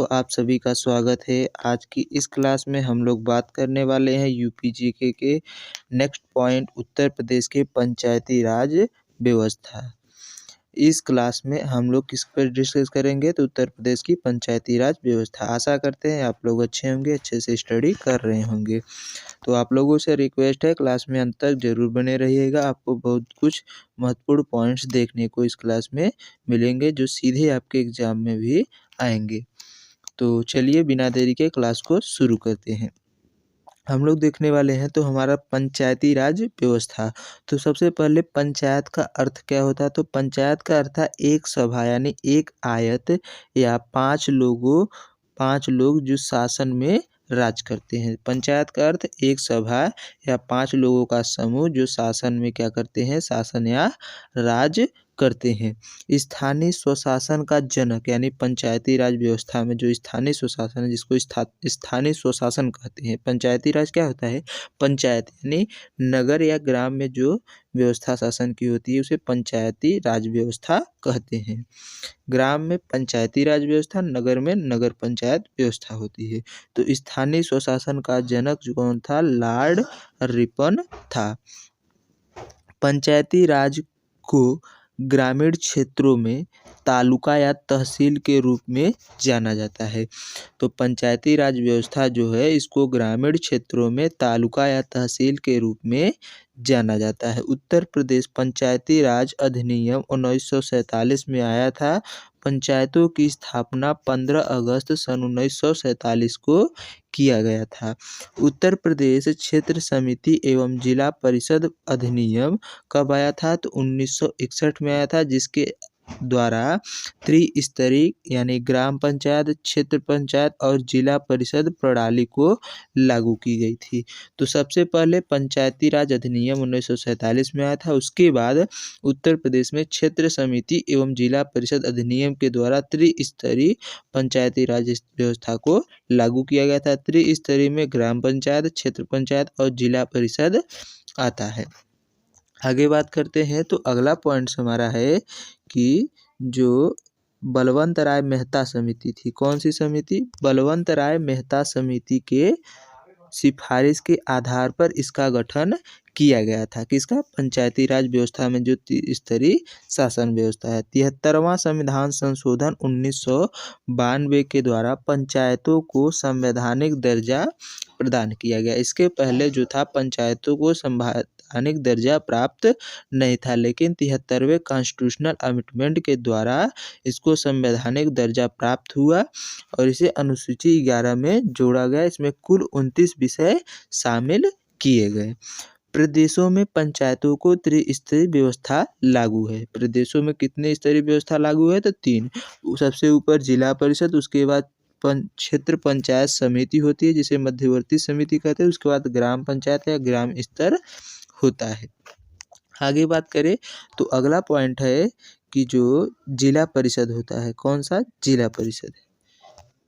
आप सभी का स्वागत है। आज की इस क्लास में हम लोग बात करने वाले हैं यूपी जीके के नेक्स्ट पॉइंट उत्तर प्रदेश के पंचायती राज व्यवस्था। इस क्लास में हम लोग किस पर डिस्कस करेंगे तो उत्तर प्रदेश की पंचायती राज व्यवस्था। आशा करते हैं आप लोग अच्छे होंगे, अच्छे से स्टडी कर रहे होंगे। तो आप लोगों से रिक्वेस्ट है क्लास में अंत तक जरूर बने रहिएगा। आपको बहुत कुछ महत्वपूर्ण पॉइंट्स देखने को इस क्लास में मिलेंगे जो सीधे आपके एग्जाम में भी आएंगे। तो चलिए बिना देरी के क्लास को शुरू करते हैं। हम लोग देखने वाले हैं तो हमारा पंचायती राज व्यवस्था। तो सबसे पहले पंचायत का अर्थ क्या होता है, तो पंचायत का अर्थ है एक सभा यानी एक आयत या पांच लोग जो शासन में राज करते हैं। पंचायत का अर्थ एक सभा या पांच लोगों का समूह जो शासन में क्या करते हैं, शासन या राज करते हैं। स्थानीय स्वशासन का जनक यानी पंचायती राज व्यवस्था में जो स्थानीय स्वशासन है जिसको स्थानीय स्वशासन कहते हैं। पंचायती राज क्या होता है, पंचायत यानी नगर या ग्राम में जो व्यवस्था शासन की होती है उसे पंचायती राज व्यवस्था कहते हैं। ग्राम में पंचायती राज व्यवस्था, नगर में नगर पंचायत व्यवस्था होती है। तो स्थानीय स्वशासन का जनक जो कौन था, लॉर्ड रिपन था। पंचायती राज को ग्रामीण क्षेत्रों में तालुका या तहसील के रूप में जाना जाता है। तो पंचायती राज व्यवस्था जो है इसको ग्रामीण क्षेत्रों में तालुका या तहसील के रूप में जाना जाता है। उत्तर प्रदेश पंचायती राज अधिनियम 1947 में आया था। पंचायतों की स्थापना 15 अगस्त सन 1947 को किया गया था। उत्तर प्रदेश क्षेत्र समिति एवं जिला परिषद अधिनियम कब आया था, तो 1961 में आया था, जिसके द्वारा त्रिस्तरीय यानी ग्राम पंचायत, क्षेत्र पंचायत और जिला परिषद प्रणाली को लागू की गई थी। तो सबसे पहले पंचायती राज अधिनियम 1947 में आया था। उसके बाद उत्तर प्रदेश में क्षेत्र समिति एवं जिला परिषद अधिनियम के द्वारा त्रिस्तरीय पंचायती राज व्यवस्था को लागू किया गया था। त्रिस्तरीय में ग्राम पंचायत, क्षेत्र पंचायत और जिला परिषद आता है। आगे बात करते हैं तो अगला पॉइंट हमारा है कि जो बलवंत राय मेहता समिति थी, कौन सी समिति, बलवंत राय मेहता समिति के सिफारिश के आधार पर इसका गठन किया गया था। किसका, पंचायती राज व्यवस्था में जो त्रिस्तरीय शासन व्यवस्था है। 73वां संविधान संशोधन 1992 के द्वारा पंचायतों को संवैधानिक दर्जा प्रदान किया गया। इसके पहले जो था पंचायतों को संवैधानिक दर्जा प्राप्त नहीं था, लेकिन 73वें कॉन्स्टिट्यूशनल अमेंडमेंट के द्वारा इसको संवैधानिक दर्जा प्राप्त हुआ और इसे अनुसूची 11 में जोड़ा गया। इसमें कुल 29 विषय शामिल किए गए। प्रदेशों में पंचायतों को त्रिस्तरीय व्यवस्था लागू है। प्रदेशों में कितने स्तरीय व्यवस्था लागू है, तो 3। सबसे ऊपर जिला परिषद, उसके बाद क्षेत्र पंचायत समिति होती है जिसे मध्यवर्ती समिति कहते हैं, उसके बाद ग्राम पंचायत या ग्राम स्तर होता है। आगे बात करें तो अगला पॉइंट है कि जो जिला परिषद होता है, कौन सा, जिला परिषद।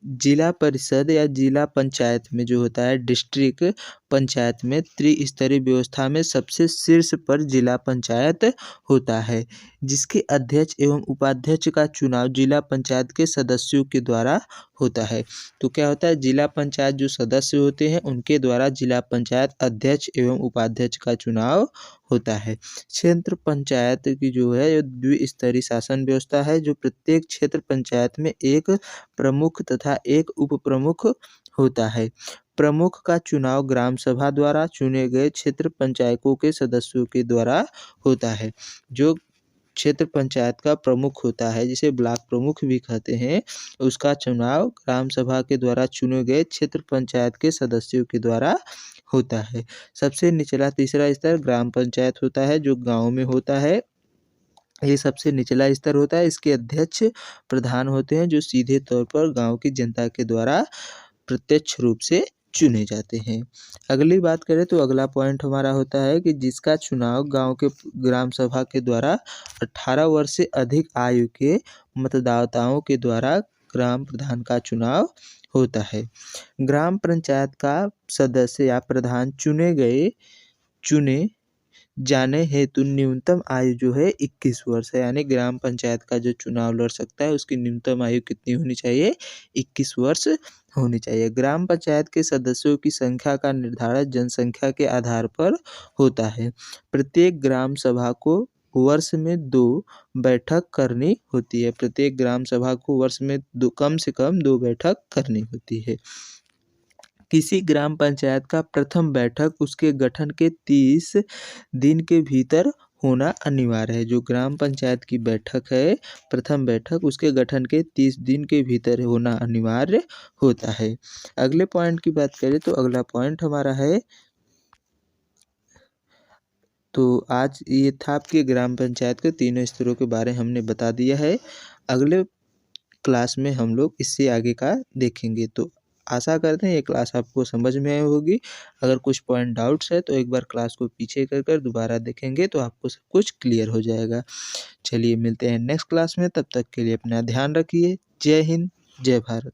जिला परिषद या जिला पंचायत में जो होता है डिस्ट्रिक्ट पंचायत में त्रिस्तरीय व्यवस्था में सबसे शीर्ष पर जिला पंचायत होता है, जिसके अध्यक्ष एवं उपाध्यक्ष का चुनाव जिला पंचायत के सदस्यों के द्वारा होता है। तो क्या होता है, जिला पंचायत जो सदस्य होते हैं उनके द्वारा जिला पंचायत अध्यक्ष एवं उपाध्यक्ष का चुनाव होता है। क्षेत्र पंचायत की जो है द्विस्तरीय शासन व्यवस्था है, जो प्रत्येक क्षेत्र पंचायत में एक प्रमुख तथा एक उप प्रमुख होता है। प्रमुख का चुनाव ग्राम सभा द्वारा चुने गए क्षेत्र पंचायतों के सदस्यों के द्वारा होता है। जो क्षेत्र पंचायत का प्रमुख होता है, जिसे ब्लॉक प्रमुख भी कहते हैं, उसका चुनाव ग्राम सभा के द्वारा चुने गए क्षेत्र पंचायत के सदस्यों के द्वारा होता है। सबसे निचला तीसरा स्तर ग्राम पंचायत होता है, जो गांव में होता है। ये सबसे निचला स्तर होता है। इसके अध्यक्ष प्रधान होते हैं, जो सीधे तौर पर गांव की जनता के द्वारा प्रत्यक्ष रूप से चुने जाते हैं। अगली बात करें तो अगला पॉइंट हमारा होता है कि जिसका चुनाव गांव के ग्राम सभा के द्वारा 18 वर्ष से अधिक आयु के मतदाताओं के द्वारा ग्राम प्रधान का चुनाव होता है। ग्राम पंचायत का सदस्य या प्रधान चुने जाने हेतु न्यूनतम आयु जो है 21 वर्ष है, यानी ग्राम पंचायत का जो चुनाव लड़ सकता है उसकी न्यूनतम आयु कितनी होनी चाहिए? 21 वर्ष होनी चाहिए। ग्राम पंचायत के सदस्यों की संख्या का निर्धारण जनसंख्या के आधार पर होता है। प्रत्येक ग्राम सभा को वर्ष में 2 बैठक करनी होती है। प्रत्येक ग्राम सभा को वर्ष में कम से कम 2 बैठक करनी होती है। किसी ग्राम पंचायत का प्रथम बैठक उसके गठन के 30 दिन के भीतर होना अनिवार्य है। जो ग्राम पंचायत की बैठक है, प्रथम बैठक उसके गठन के 30 दिन के भीतर होना अनिवार्य होता है। अगले पॉइंट की बात करें तो अगला पॉइंट हमारा है, तो आज ये था आपके ग्राम पंचायत के तीनों स्तरों के बारे हमने बता दिया है। अगले क्लास में हम लोग इससे आगे का देखेंगे। तो आशा करते हैं ये क्लास आपको समझ में आई होगी। अगर कुछ पॉइंट डाउट्स है तो एक बार क्लास को पीछे कर दोबारा देखेंगे तो आपको सब कुछ क्लियर हो जाएगा। चलिए मिलते हैं नेक्स्ट क्लास में, तब तक के लिए अपना ध्यान रखिए। जय हिंद, जय भारत।